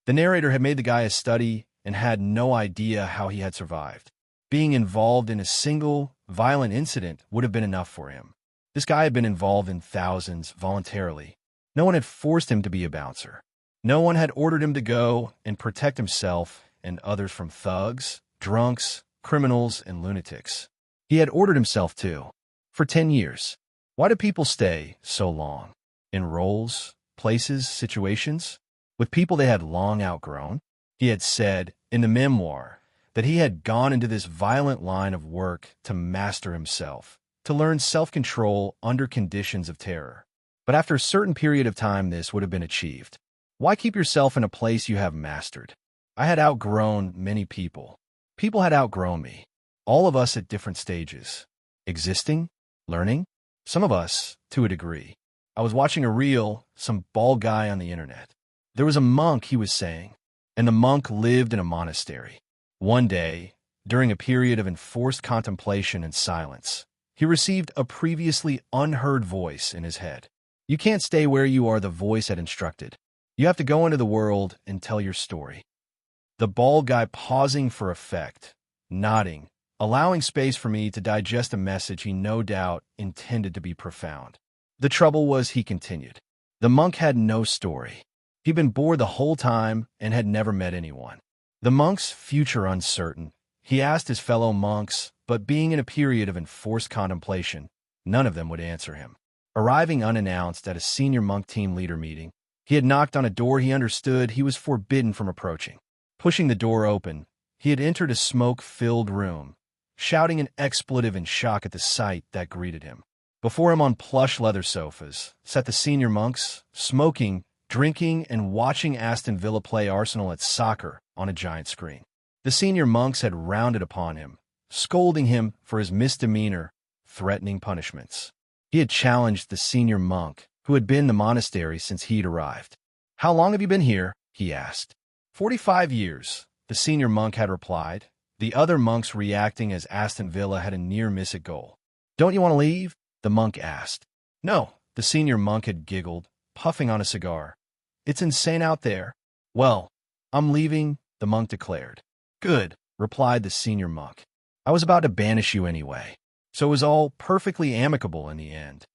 The narrator had made the guy a study and had no idea how he had survived. Being involved in a single, violent incident would have been enough for him. This guy had been involved in thousands voluntarily. No one had forced him to be a bouncer. No one had ordered him to go and protect himself and others from thugs, drunks, criminals, and lunatics. He had ordered himself to. For 10 years. Why do people stay so long? In roles, places, situations? With people they had long outgrown? He had said, in the memoir, that he had gone into this violent line of work to master himself, to learn self-control under conditions of terror. But after a certain period of time, this would have been achieved. Why keep yourself in a place you have mastered? I had outgrown many people. People had outgrown me. All of us at different stages. Existing, learning, some of us to a degree. I was watching a reel, some bald guy on the internet. There was a monk, he was saying, and the monk lived in a monastery. One day, during a period of enforced contemplation and silence, he received a previously unheard voice in his head. You can't stay where you are, the voice had instructed. You have to go into the world and tell your story. The bald guy pausing for effect, nodding, allowing space for me to digest a message he no doubt intended to be profound. The trouble was, he continued. The monk had no story. He'd been bored the whole time and had never met anyone. The monk's future uncertain. He asked his fellow monks, but being in a period of enforced contemplation, none of them would answer him. Arriving unannounced at a senior monk team leader meeting, he had knocked on a door he understood he was forbidden from approaching. Pushing the door open, he had entered a smoke-filled room, shouting an expletive in shock at the sight that greeted him. Before him on plush leather sofas sat the senior monks, smoking, drinking, and watching Aston Villa play Arsenal at soccer on a giant screen. The senior monks had rounded upon him, scolding him for his misdemeanor, threatening punishments. He had challenged the senior monk, who had been in the monastery since he'd arrived. "How long have you been here?" he asked. 45 years, the senior monk had replied, the other monks reacting as Aston Villa had a near-miss at goal. "Don't you want to leave?" the monk asked. "No," the senior monk had giggled, puffing on a cigar. "It's insane out there." "Well, I'm leaving," the monk declared. "Good," replied the senior monk. "I was about to banish you anyway." So it was all perfectly amicable in the end.